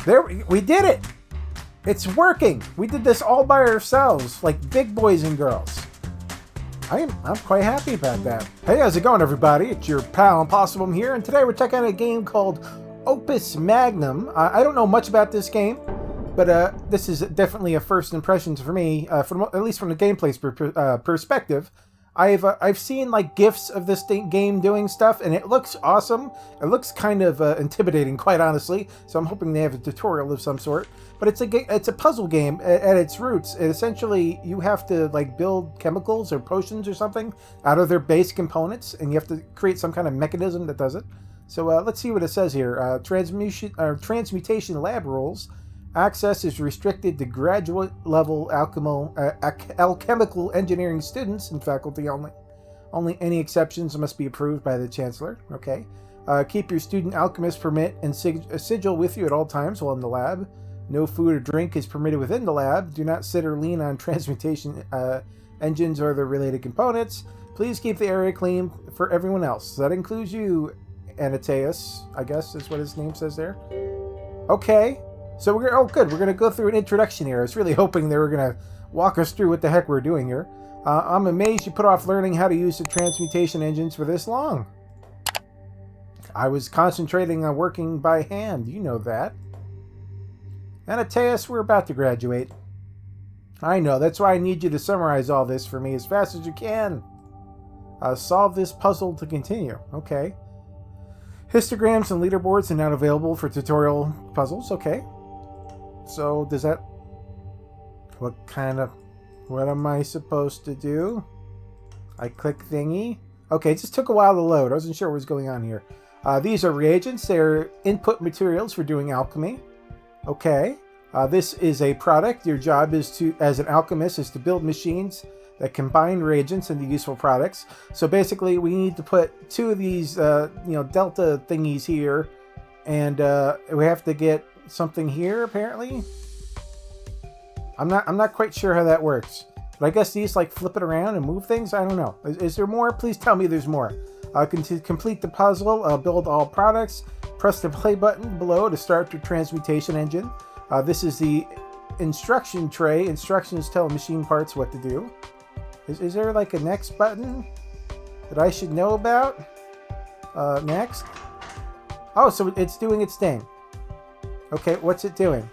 There, we did it. It's working. We did this all by ourselves, like big boys and girls. I'm quite happy about that. Hey, how's it going, everybody? It's your pal Impossibum here, and today we're checking out a game called Opus Magnum. I don't know much about this game, but this is definitely a first impressions for me, at least from the gameplay perspective. I've seen like GIFs of this game doing stuff, and it looks awesome. It looks kind of intimidating, quite honestly. So I'm hoping they have a tutorial of some sort. But it's a puzzle game at its roots. Essentially, you have to like build chemicals or potions or something out of their base components, and you have to create some kind of mechanism that does it. So let's see what it says here. Transmutation lab rules. Access is restricted to graduate level alchemical engineering students and faculty only. Only any exceptions must be approved by the chancellor. Okay. Keep your student alchemist permit and sigil with you at all times while in the lab. No food or drink is permitted within the lab. Do not sit or lean on transmutation engines or their related components. Please keep the area clean for everyone else. So that includes you, Anateus, I guess is what his name says there. Okay. So we're going to go through an introduction here. I was really hoping they were going to walk us through what the heck we're doing here. I'm amazed you put off learning how to use the transmutation engines for this long. I was concentrating on working by hand. You know that. Anateus, we're about to graduate. I know. That's why I need you to summarize all this for me as fast as you can. Solve this puzzle to continue. Okay. Histograms and leaderboards are not available for tutorial puzzles. Okay. So, does that... What am I supposed to do? I click thingy. Okay, it just took a while to load. I wasn't sure what was going on here. These are reagents. They're input materials for doing alchemy. Okay. This is a product. Your job is as an alchemist, is to build machines that combine reagents into useful products. So basically, we need to put two of these, delta thingies here, and we have to get something here apparently. I'm not quite sure how that works, but I guess these like flip it around and move things. I don't know. Is there more? Please tell me there's more. To complete the puzzle, build all products. Press the play button below to start your transmutation engine. This is the instruction tray. Instructions tell machine parts what to do. Is there like a next button that I should know about? Next. Oh, so it's doing its thing. Okay, what's it doing?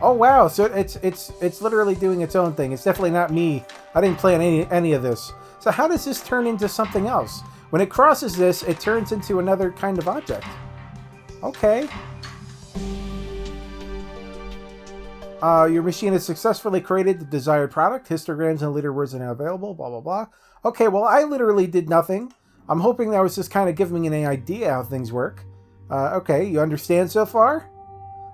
Oh wow, so it's literally doing its own thing. It's definitely not me. I didn't plan any of this. So how does this turn into something else? When it crosses this, it turns into another kind of object. Okay. Your machine has successfully created the desired product. Histograms and leaderboards are now available, blah, blah, blah. Okay, well, I literally did nothing. I'm hoping that was just kind of giving me an idea how things work. Okay, you understand so far?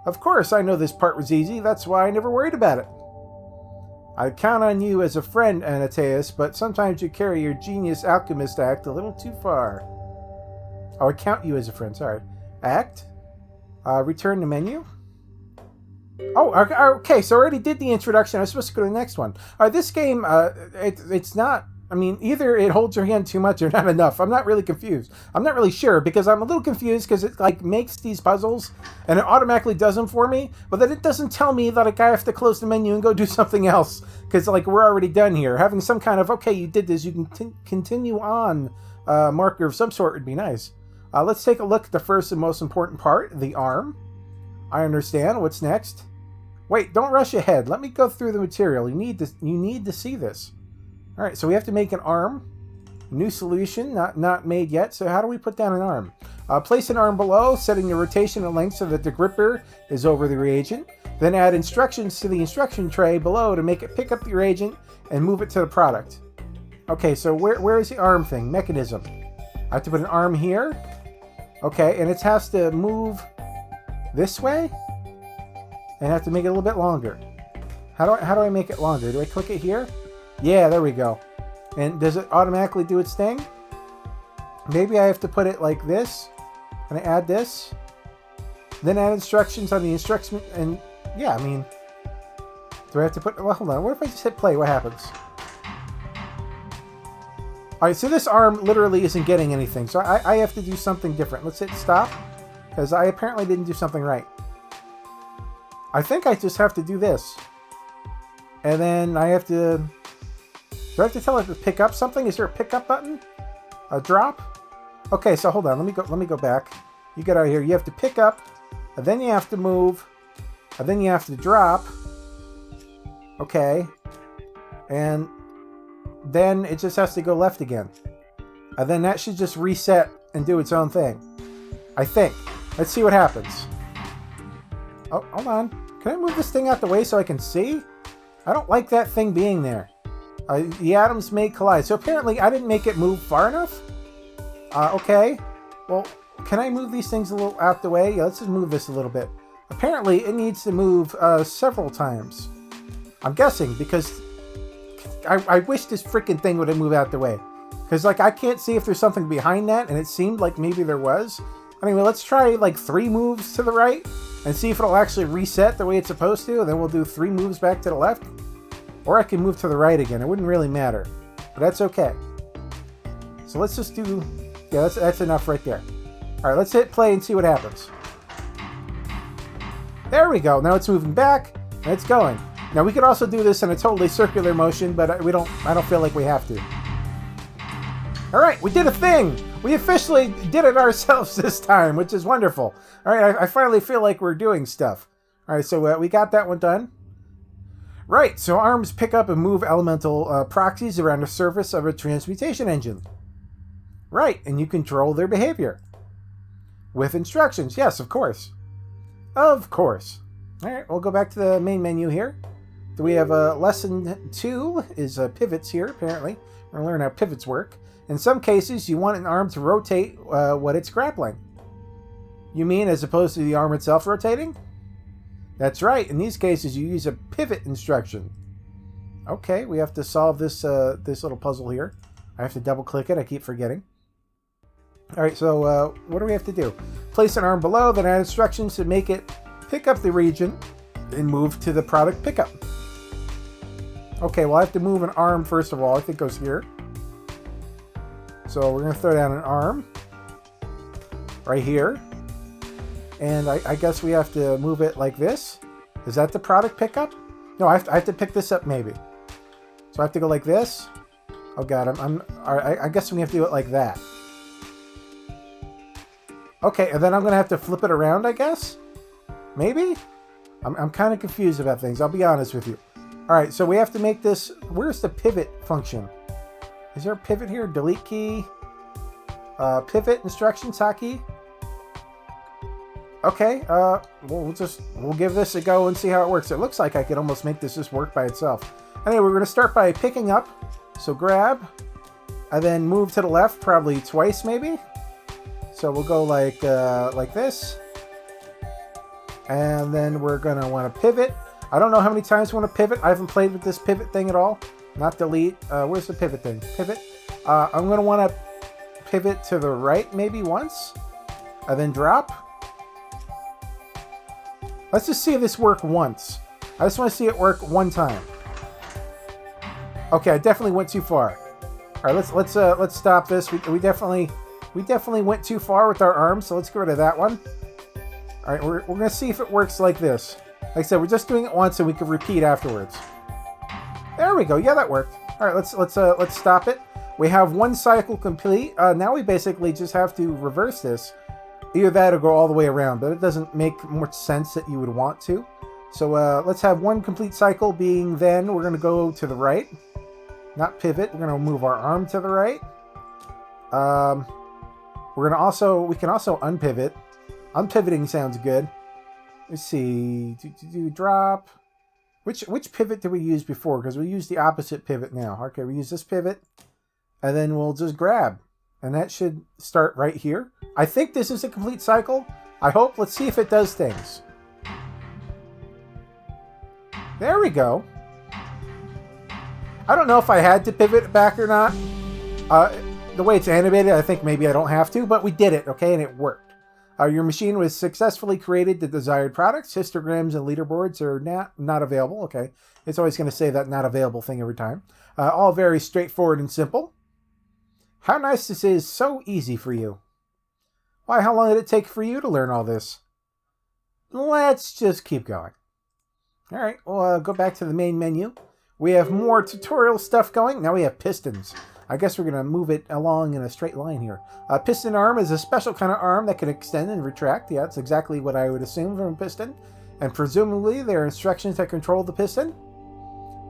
Of course, I know this part was easy. That's why I never worried about it. I count on you as a friend, Anateus, but sometimes you carry your genius alchemist act a little too far. Oh, I count you as a friend, sorry. Act. Return to menu. Oh, okay, so I already did the introduction. I was supposed to go to the next one. This game, it's not... I mean, either it holds your hand too much or not enough. I'm not really confused. I'm not really sure, because I'm a little confused because it like makes these puzzles and it automatically does them for me, but then it doesn't tell me that I have to close the menu and go do something else because like we're already done here. Having some kind of, okay, you did this, you can continue on marker of some sort would be nice. Let's take a look at the first and most important part, the arm. I understand. What's next? Wait, don't rush ahead. Let me go through the material. You need to see this. All right, so we have to make an arm. New solution, not made yet. So how do we put down an arm? Place an arm below, setting the rotation and length so that the gripper is over the reagent. Then add instructions to the instruction tray below to make it pick up the reagent and move it to the product. Okay, so where is the arm thing? Mechanism. I have to put an arm here. Okay, and it has to move this way. And I have to make it a little bit longer. How do I make it longer? Do I click it here? Yeah, there we go. And does it automatically do its thing? Maybe I have to put it like this. And I add this. Then add instructions on the instruction. And yeah, I mean, do I have to put... Well, hold on. What if I just hit play? What happens? Alright, so this arm literally isn't getting anything. So I have to do something different. Let's hit stop. Because I apparently didn't do something right. I think I just have to do this. And then I have to... Do I have to tell it to pick up something? Is there a pickup button? A drop? Okay, so hold on. Let me go back. You get out of here. You have to pick up, and then you have to move, and then you have to drop. Okay. And then it just has to go left again. And then that should just reset and do its own thing. I think. Let's see what happens. Oh, hold on. Can I move this thing out the way so I can see? I don't like that thing being there. The atoms may collide. So apparently I didn't make it move far enough. Okay. Well, can I move these things a little out the way? Yeah, let's just move this a little bit. Apparently it needs to move several times. I'm guessing because I wish this freaking thing would have moved out the way. Because, like, I can't see if there's something behind that, and it seemed like maybe there was. Anyway, let's try, like, 3 moves to the right and see if it'll actually reset the way it's supposed to, and then we'll do 3 moves back to the left. Or I can move to the right again. It wouldn't really matter. But that's okay. So let's just do... Yeah, that's enough right there. Alright, let's hit play and see what happens. There we go. Now it's moving back, and it's going. Now, we could also do this in a totally circular motion, but I don't feel like we have to. Alright, we did a thing! We officially did it ourselves this time, which is wonderful. Alright, I finally feel like we're doing stuff. Alright, so we got that one done. Right, so arms pick up and move elemental proxies around the surface of a transmutation engine. Right, and you control their behavior. With instructions, yes, of course. Of course. Alright, we'll go back to the main menu here. So we have lesson 2 is pivots here, apparently. We're going to learn how pivots work. In some cases, you want an arm to rotate what it's grappling. You mean as opposed to the arm itself rotating? That's right. In these cases, you use a pivot instruction. Okay, we have to solve this this little puzzle here. I have to double-click it. I keep forgetting. All right, so what do we have to do? Place an arm below, then add instructions to make it pick up the region and move to the product pickup. Okay, well, I have to move an arm first of all. I think it goes here. So we're going to throw down an arm right here. And I guess we have to move it like this. Is that the product pickup? No, I have to pick this up maybe. So I have to go like this. Oh god, I guess we have to do it like that. Okay, and then I'm going to have to flip it around, I guess? Maybe? I'm kind of confused about things, I'll be honest with you. Alright, so we have to make this... Where's the pivot function? Is there a pivot here? Delete key. Pivot instructions, hotkey. Okay, we'll give this a go and see how it works. It looks like I could almost make this just work by itself. Anyway, we're going to start by picking up. So grab, and then move to the left, probably twice maybe. So we'll go like this. And then we're going to want to pivot. I don't know how many times we want to pivot. I haven't played with this pivot thing at all. Not delete. Where's the pivot thing? Pivot. I'm going to want to pivot to the right maybe once. And then drop. Let's just see if this works once. I just want to see it work one time. Okay, I definitely went too far. All right, let's stop this. We definitely went too far with our arms, so let's get rid of that one. All right, we're gonna see if it works like this. Like I said, we're just doing it once, and we can repeat afterwards. There we go. Yeah, that worked. All right, let's stop it. We have one cycle complete. Now we basically just have to reverse this. Either that or go all the way around, but it doesn't make much sense that you would want to. So let's have one complete cycle being then we're going to go to the right. Not pivot. We're going to move our arm to the right. We can also unpivot. Unpivoting sounds good. Let's see. Drop. Which pivot did we use before? Because we used the opposite pivot now. Okay, we use this pivot. And then we'll just grab. And that should start right here. I think this is a complete cycle. I hope. Let's see if it does things. There we go. I don't know if I had to pivot back or not. The way it's animated, I think maybe I don't have to, but we did it, okay, and it worked. Your machine was successfully created the desired products. Histograms and leaderboards are not available, okay. It's always going to say that not available thing every time. All very straightforward and simple. How nice this is, so easy for you. Why, how long did it take for you to learn all this? Let's just keep going. All right, we'll go back to the main menu. We have more tutorial stuff going. Now we have pistons. I guess we're going to move it along in a straight line here. A piston arm is a special kind of arm that can extend and retract. Yeah, that's exactly what I would assume from a piston. And presumably there are instructions that control the piston.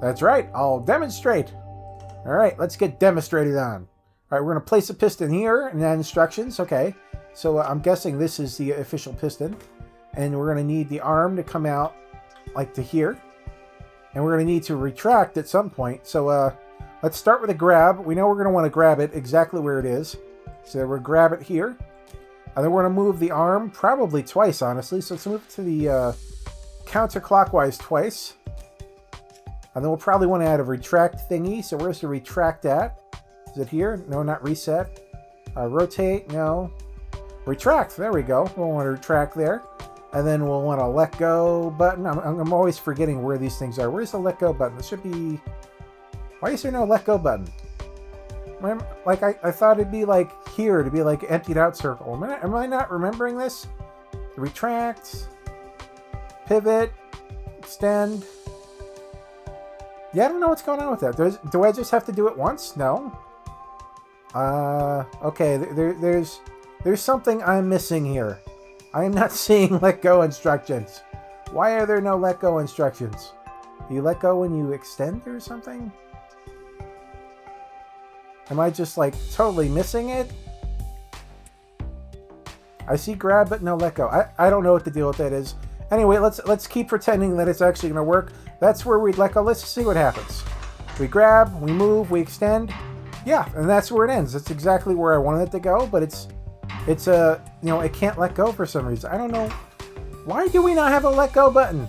That's right, I'll demonstrate. All right, let's get demonstrated on. All right, we're going to place a piston here and then instructions. Okay, so I'm guessing this is the official piston. And we're going to need the arm to come out like to here. And we're going to need to retract at some point. So let's start with a grab. We know we're going to want to grab it exactly where it is. So we'll grab it here. And then we're going to move the arm probably twice, honestly. So let's move it to the counterclockwise twice. And then we'll probably want to add a retract thingy. So where's the retract at? Is it here? No, not reset. Rotate, no. Retract, there we go. We'll want to retract there. And then we'll want to let go button. I'm always forgetting where these things are. Where's the let go button? This should be... Why is there no let go button? Like, I thought it'd be like here, to be like emptied out circle. Am I not remembering this? Retract. Pivot. Extend. Yeah, I don't know what's going on with that. Do I just have to do it once? No. Okay, there's something I'm missing here. I am not seeing let go instructions. Why are there no let go instructions? Do you let go when you extend or something? Am I just like totally missing it? I see grab but no let go. I don't know what the deal with that is. Anyway, let's keep pretending that it's actually going to work. That's where we'd let go. Let's see what happens. We grab, we move, we extend. Yeah, and that's where it ends. That's exactly where I wanted it to go, but it's you know, it can't let go for some reason. I don't know. Why do we not have a let go button?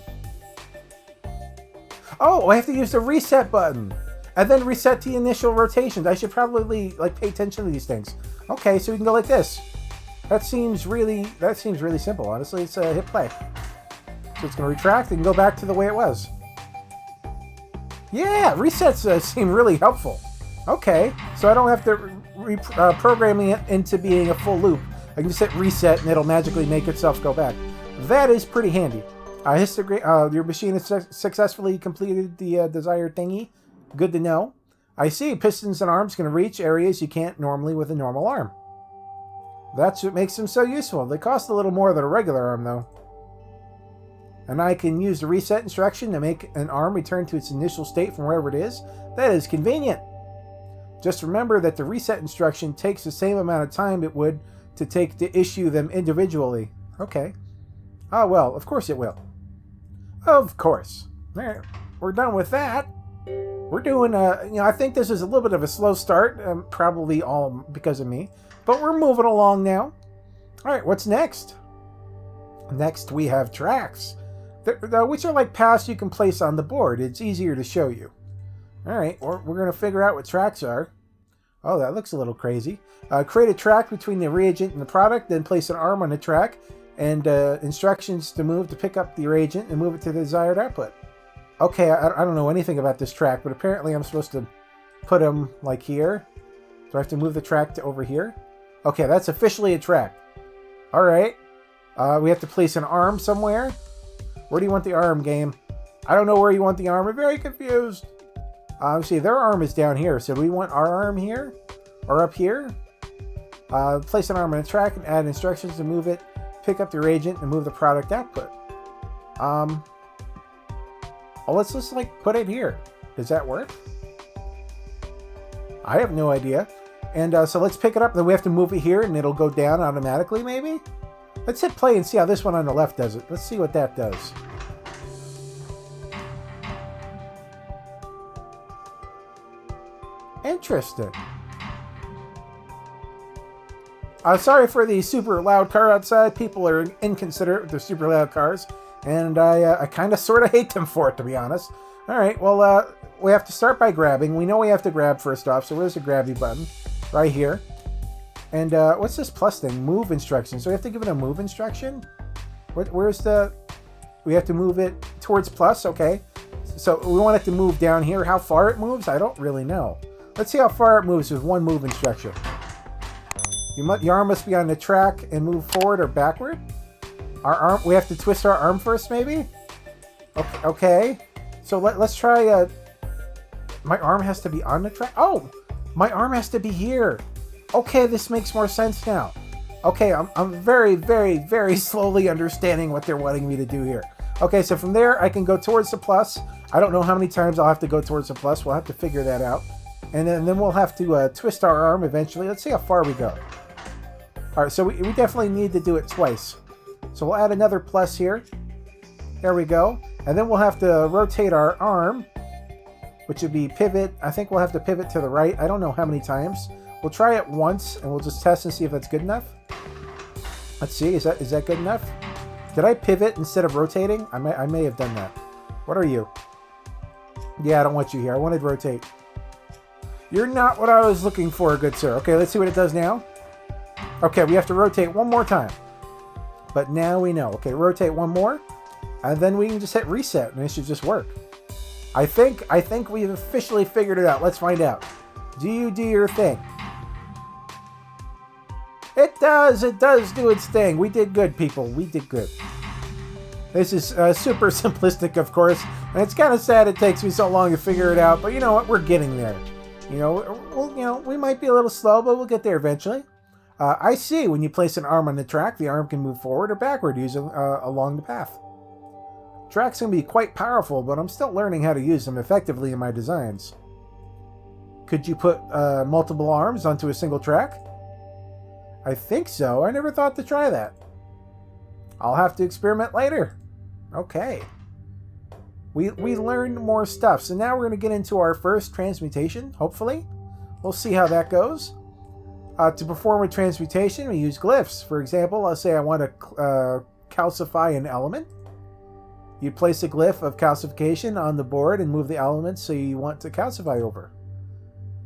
Oh, I have to use the reset button and then reset the initial rotations. I should probably like pay attention to these things. Okay, so we can go like this. That seems really simple, honestly. It's hit play. So it's going to retract and go back to the way it was. Yeah, resets seem really helpful. Okay, so I don't have to programming it into being a full loop. I can just hit reset and it'll magically make itself go back. That is pretty handy. Your machine has successfully completed the desired thingy. Good to know. I see pistons and arms can reach areas you can't normally with a normal arm. That's what makes them so useful. They cost a little more than a regular arm though. And I can use the reset instruction to make an arm return to its initial state from wherever it is. That is convenient. Just remember that the reset instruction takes the same amount of time it would to take to issue them individually. Okay. Oh, well, of course it will. Of course. There, we're done with that. We're doing, you know, I think this is a little bit of a slow start, probably all because of me, but we're moving along now. All right, what's next? Next, we have tracks, which are like paths you can place on the board. It's easier to show you. All right, we're going to figure out what tracks are. Oh, that looks a little crazy. Create a track between the reagent and the product, then place an arm on the track, and instructions to move to pick up the reagent and move it to the desired output. Okay, I don't know anything about this track, but apparently I'm supposed to put them like here. Do I have to move the track to over here? Okay, that's officially a track. All right. We have to place an arm somewhere. Where do you want the arm, game? I don't know where you want the arm. I'm very confused. See, their arm is down here. So do we want our arm here? Or up here? Place an arm on a track and add instructions to move it. Pick up the reagent and move the product output. Well, let's just like put it here. Does that work? I have no idea. And so let's pick it up. Then we have to move it here and it'll go down automatically, maybe? Let's hit play and see how this one on the left does it. Let's see what that does. Interesting. Sorry for the super loud car outside. People are inconsiderate with their super loud cars. And I kind of sort of hate them for it, to be honest. All right, well, we have to start by grabbing. We know we have to grab first off, so where's the grabby button? Right here. And what's this plus thing? Move instruction. So we have to give it a move instruction? Where's the... We have to move it towards plus, okay. So we want it to move down here. How far it moves? I don't really know. Let's see how far it moves with one move instruction. Your arm must be on the track and move forward or backward. Our arm, we have to twist our arm first, maybe? Okay. So let's try... my arm has to be on the track? Oh! My arm has to be here. Okay, this makes more sense now. Okay, I'm very, very, very slowly understanding what they're wanting me to do here. Okay, so from there, I can go towards the plus. I don't know how many times I'll have to go towards the plus. We'll have to figure that out. And then we'll have to twist our arm eventually. Let's see how far we go. All right, so we definitely need to do it twice. So we'll add another plus here. There we go. And then we'll have to rotate our arm, which would be pivot. I think we'll have to pivot to the right. I don't know how many times. We'll try it once, and we'll just test and see if that's good enough. Let's see. Is that good enough? Did I pivot instead of rotating? I may have done that. What are you? Yeah, I don't want you here. I wanted rotate. You're not what I was looking for, good sir. Okay, let's see what it does now. Okay, we have to rotate one more time. But now we know. Okay, rotate one more. And then we can just hit reset, and it should just work. I think we've officially figured it out. Let's find out. Do you do your thing? It does do its thing. We did good, people. We did good. This is super simplistic, of course, and it's kind of sad it takes me so long to figure it out, but you know what? We're getting there. We might be a little slow, but we'll get there eventually. I see when you place an arm on the track, the arm can move forward or backward using along the path. Tracks can be quite powerful, but I'm still learning how to use them effectively in my designs. Could you put multiple arms onto a single track? I think so. I never thought to try that. I'll have to experiment later. Okay. We learned more stuff, so now we're going to get into our first transmutation, hopefully. We'll see how that goes. To perform a transmutation, we use glyphs. For example, let's say I want to calcify an element. You place a glyph of calcification on the board and move the elements so you want to calcify over.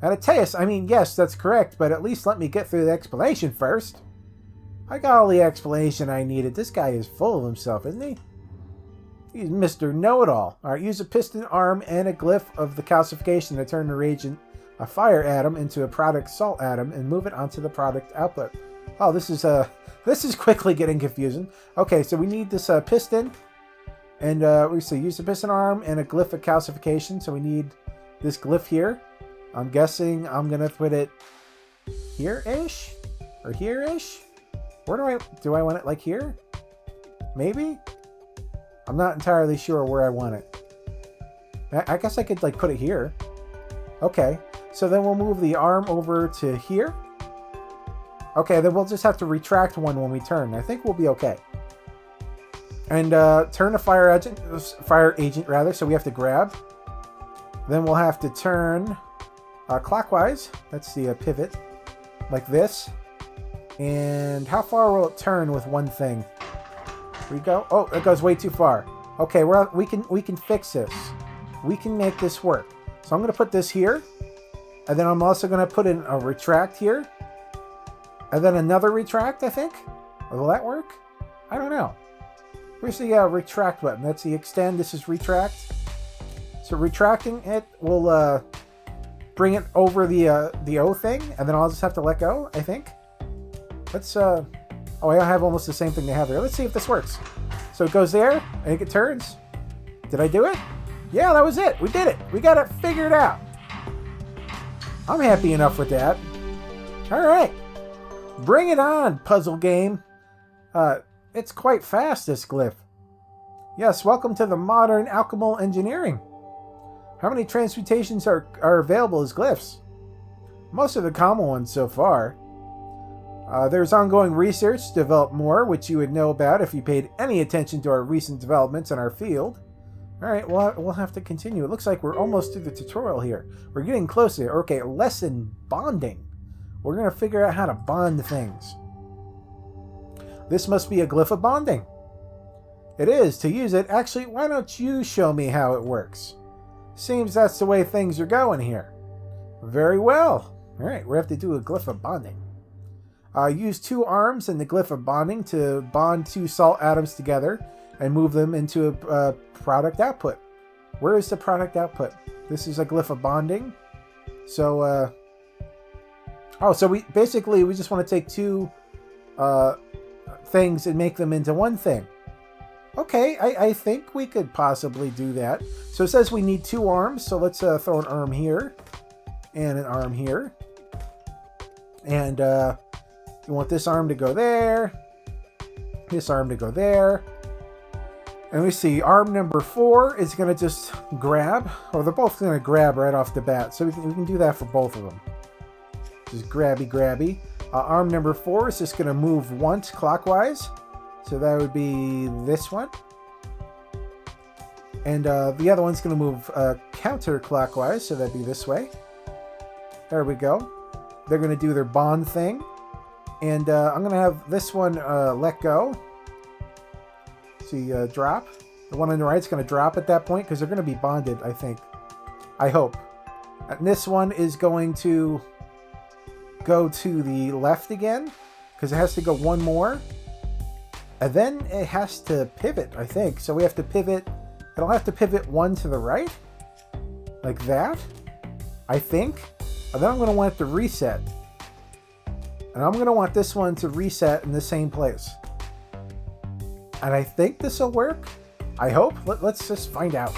Atteus, I mean, yes, that's correct, but at least let me get through the explanation first. I got all the explanation I needed. This guy is full of himself, isn't he? He's Mr. Know-It-All. Alright, use a piston arm and a glyph of the calcification to turn the reagent, a fire atom, into a product salt atom and move it onto the product output. Oh, this is quickly getting confusing. Okay, so we need this piston, and we use the piston arm and a glyph of calcification, so we need this glyph here. I'm guessing I'm going to put it here-ish? Or here-ish? Where do I want it, like here? Maybe? I'm not entirely sure where I want it. I guess I could, like, put it here. Okay. So then we'll move the arm over to here. Okay, then we'll just have to retract one when we turn. I think we'll be okay. And turn the fire agent, rather, so we have to grab. Then we'll have to turn clockwise. That's the pivot. Like this. And how far will it turn with one thing? Here we go. Oh, it goes way too far. Okay, we can fix this. We can make this work. So I'm going to put this here. And then I'm also going to put in a retract here. And then another retract, I think. Will that work? I don't know. Where's the retract button? That's the extend. This is retract. So retracting it will bring it over the O thing. And then I'll just have to let go, I think. Let's... Oh, I have almost the same thing they have there. Let's see if this works. So it goes there. I think it turns. Did I do it? Yeah, that was it. We did it. We got it figured out. I'm happy enough with that. All right. Bring it on, puzzle game. It's quite fast, this glyph. Yes, welcome to the modern alchemical engineering. How many transmutations are available as glyphs? Most of the common ones so far. There's ongoing research to develop more, which you would know about if you paid any attention to our recent developments in our field. Alright, we'll have to continue. It looks like we're almost through the tutorial here. We're getting closer. Okay, lesson bonding. We're going to figure out how to bond things. This must be a glyph of bonding. It is. To use it, actually, why don't you show me how it works? Seems that's the way things are going here. Very well. Alright, we have to do a glyph of bonding. Use two arms and the glyph of bonding to bond two salt atoms together and move them into a product output. Where is the product output? This is a glyph of bonding. So, so we just want to take two things and make them into one thing. Okay, I think we could possibly do that. So it says we need 2 arms, so let's throw an arm here and an arm here. And you want this arm to go there, this arm to go there. And we see arm number 4 is going to just grab, or they're both going to grab right off the bat. So we can do that for both of them. Just grabby, grabby. Arm number 4 is just going to move once clockwise. So that would be this one. And the other one's going to move counterclockwise, so that'd be this way. There we go. They're going to do their bond thing. And I'm going to have this one let go. See, drop. The one on the right's going to drop at that point because they're going to be bonded, I think. I hope. And this one is going to go to the left again because it has to go one more. And then it has to pivot, I think. So we have to pivot. It'll have to pivot one to the right. Like that. I think. And then I'm going to want it to reset. And I'm going to want this one to reset in the same place. And I think this will work. I hope. Let's just find out.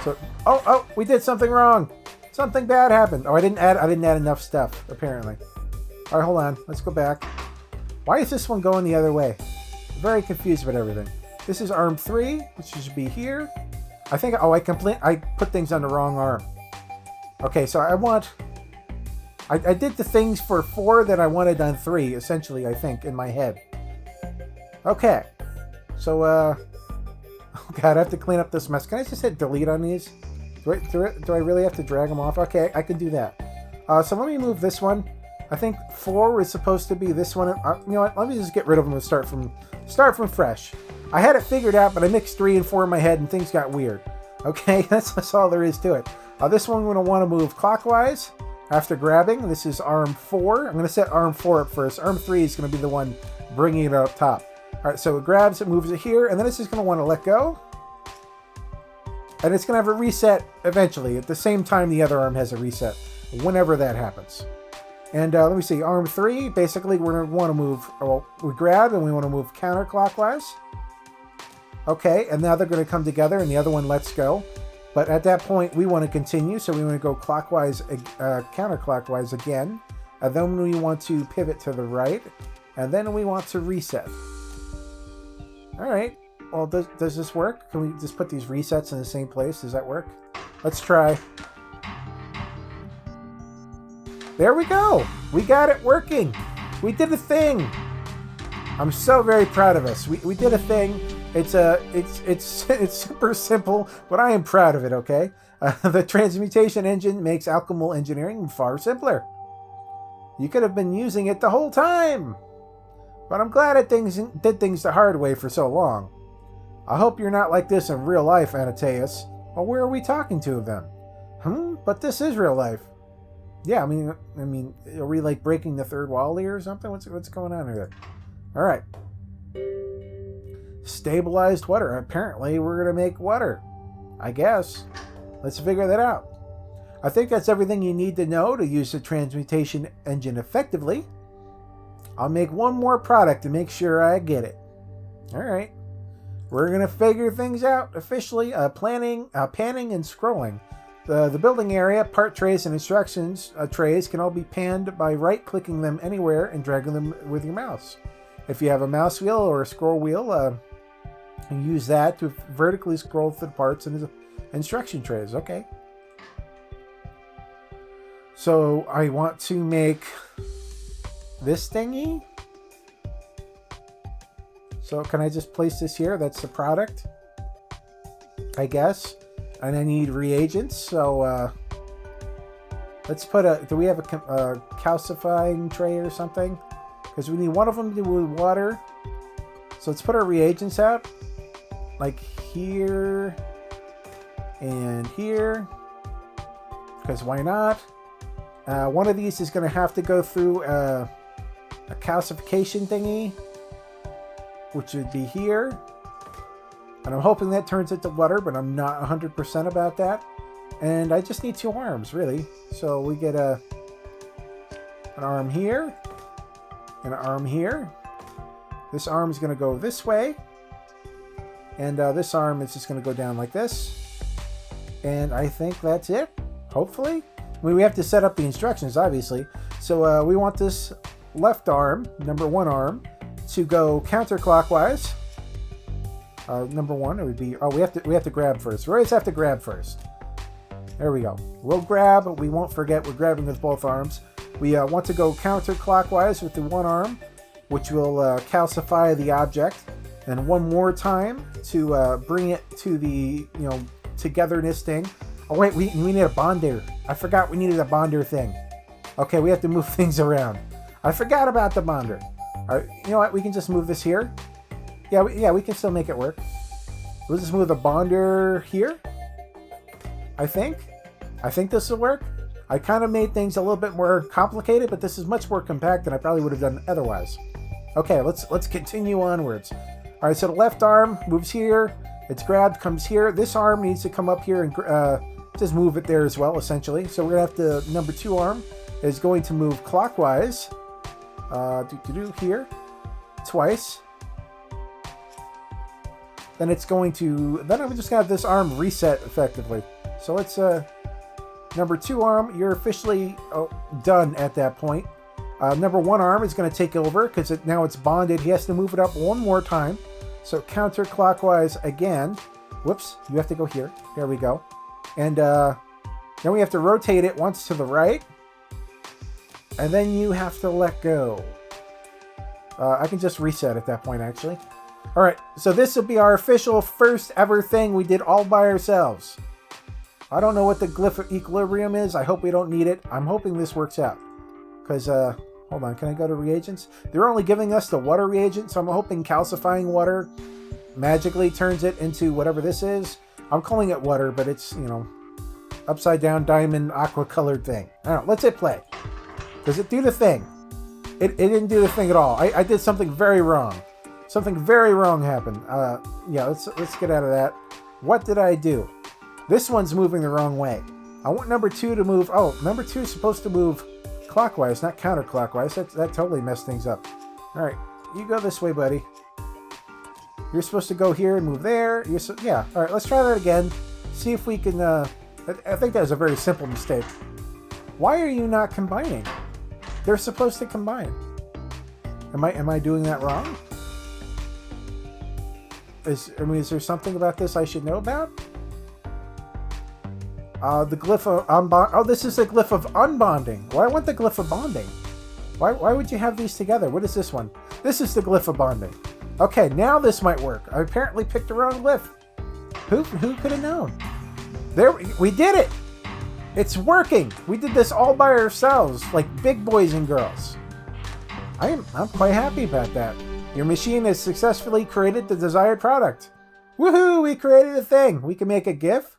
So, oh, we did something wrong. Something bad happened. Oh, I didn't add enough stuff, apparently. All right, hold on. Let's go back. Why is this one going the other way? I'm very confused about everything. This is arm 3, which should be here. I think, I put things on the wrong arm. Okay, so I did the things for 4 that I wanted on 3, essentially, I think, in my head. Okay. So, oh God, I have to clean up this mess. Can I just hit delete on these? Do I really have to drag them off? Okay, I can do that. So let me move this one. I think 4 is supposed to be this one. You know what? Let me just get rid of them and start from fresh. I had it figured out, but I mixed 3 and 4 in my head and things got weird. Okay, that's all there is to it. This one I'm going to want to move clockwise after grabbing. This is arm 4. I'm going to set arm 4 up first. Arm 3 is going to be the one bringing it up top. All right, so it grabs it, moves it here, and then it's just going to want to let go. And it's going to have a reset eventually. At the same time, the other arm has a reset, whenever that happens. And let me see, arm 3, basically we're going to want to move, well, we grab and we want to move counterclockwise. Okay, and now they're going to come together and the other one lets go. But at that point, we want to continue, so we want to go clockwise, counterclockwise again. And then we want to pivot to the right. And then we want to reset. All right. Well, does this work? Can we just put these resets in the same place? Does that work? Let's try. There we go. We got it working. We did a thing. I'm so very proud of us. We did a thing. It's super simple, but I am proud of it. Okay. The transmutation engine makes alchemical engineering far simpler. You could have been using it the whole time. But I'm glad it did things the hard way for so long. I hope you're not like this in real life, Anataeus. Well, where are we talking to then? But this is real life. Yeah, I mean, are we like breaking the third wall here or something? What's going on here? All right. Stabilized water. Apparently, we're going to make water. I guess. Let's figure that out. I think that's everything you need to know to use the transmutation engine effectively. I'll make one more product to make sure I get it. All right. We're going to figure things out officially. Panning and scrolling. The building area, part trays, and instructions trays can all be panned by right-clicking them anywhere and dragging them with your mouse. If you have a mouse wheel or a scroll wheel, you use that to vertically scroll through the parts and instruction trays. Okay. So I want to make this thingy. So can I just place this here? That's the product, I guess. And I need reagents. So let's put do we have a calcifying tray or something? Because we need one of them to do with water. So let's put our reagents out. Like here and here. Because why not? One of these is going to have to go through a calcification thingy, which would be here. And I'm hoping that turns into water, but I'm not 100% about that. And I just need 2 arms, really. So we get an arm here and an arm here. This arm is going to go this way. And this arm is just going to go down like this. And I think that's it, hopefully. I mean, we have to set up the instructions, obviously. So we want this left arm, number 1 arm, to go counterclockwise. Number 1, it would be... Oh, we have to grab first. We always have to grab first. There we go. We'll grab, but we won't forget we're grabbing with both arms. We want to go counterclockwise with the 1 arm, which will calcify the object. And one more time to bring it to the, togetherness thing. Oh wait, we need a bonder. I forgot we needed a bonder thing. Okay, we have to move things around. I forgot about the bonder. All right, you know what? We can just move this here. Yeah, we can still make it work. We'll just move the bonder here. I think this will work. I kind of made things a little bit more complicated, but this is much more compact than I probably would have done otherwise. Okay, let's continue onwards. All right, so the left arm moves here. It's grabbed, comes here. This arm needs to come up here and just move it there as well, essentially. So we're going to have to, number 2 arm is going to move clockwise. Here. Twice. Then it's going to, then I'm just going to have this arm reset effectively. So let's, number 2 arm, you're officially done at that point. Number 1 arm is going to take over because now it's bonded. He has to move it up one more time. So counterclockwise again. Whoops, you have to go here. There we go. And then we have to rotate it once to the right. And then you have to let go. I can just reset at that point, actually. All right, so this will be our official first ever thing we did all by ourselves. I don't know what the glyph of equilibrium is. I hope we don't need it. I'm hoping this works out. Because, hold on, can I go to reagents? They're only giving us the water reagent, so I'm hoping calcifying water magically turns it into whatever this is. I'm calling it water, but it's, upside down diamond aqua colored thing. I don't know, let's hit play. Does it do the thing? It didn't do the thing at all. I did something very wrong. Something very wrong happened. Yeah, let's get out of that. What did I do? This one's moving the wrong way. I want number 2 to move. Oh, number 2 is supposed to move clockwise, not counterclockwise. That totally messed things up. All right, you go this way, buddy. You're supposed to go here and move there. Yeah. All right, let's try that again. See if we can. I think that was a very simple mistake. Why are you not combining? They're supposed to combine. Am I doing that wrong? Is there something about this I should know about? The glyph of unbond. Oh, this is the glyph of unbonding. Well, I want the glyph of bonding. Why would you have these together? What is this one? This is the glyph of bonding. Okay, now this might work. I apparently picked the wrong glyph. Who could have known? There, we did it. It's working. We did this all by ourselves, like big boys and girls. I'm quite happy about that. Your machine has successfully created the desired product. Woohoo! We created a thing. We can make a GIF.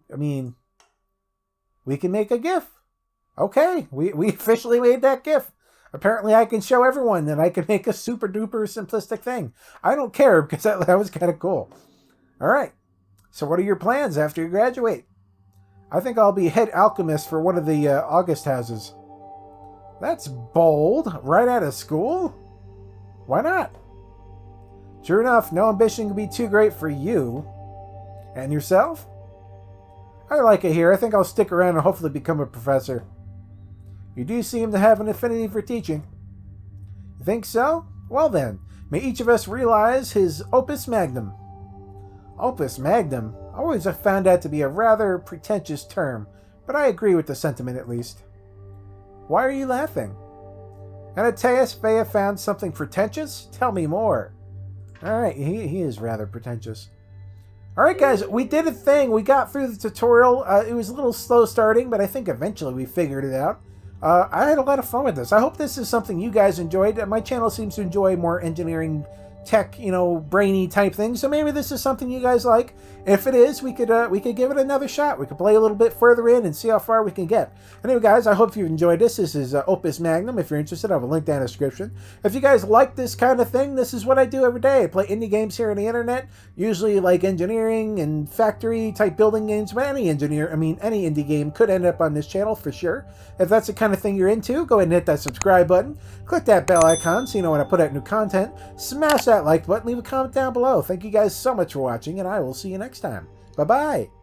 We can make a GIF. Okay, we officially made that GIF. Apparently I can show everyone that I can make a super duper simplistic thing. I don't care because that was kind of cool. All right, so what are your plans after you graduate? I think I'll be head alchemist for one of the August houses. That's bold. Right out of school? Why not? Sure enough, no ambition can be too great for you. And yourself? I like it here. I think I'll stick around and hopefully become a professor. You do seem to have an affinity for teaching. You think so? Well then, may each of us realize his Opus Magnum. Opus Magnum? I always have found that to be a rather pretentious term, but I agree with the sentiment at least. Why are you laughing? Anataeus may have found something pretentious? Tell me more. Alright, he is rather pretentious. Alright guys, we did a thing. We got through the tutorial. It was a little slow starting, but I think eventually we figured it out. I had a lot of fun with this. I hope this is something you guys enjoyed. My channel seems to enjoy more engineering, tech, brainy type things. So maybe this is something you guys like. If it is, we could give it another shot. We could play a little bit further in and see how far we can get. Anyway, guys, I hope you enjoyed this. This is Opus Magnum. If you're interested, I have a link down in the description. If you guys like this kind of thing, this is what I do every day. I play indie games here on the internet, usually like engineering and factory type building games. But any indie game could end up on this channel for sure. If that's the kind of thing you're into, go ahead and hit that subscribe button. Click that bell icon so you know when I put out new content. Smash that that like button, leave a comment down below. Thank you guys so much for watching, and I will see you next time. Bye-bye.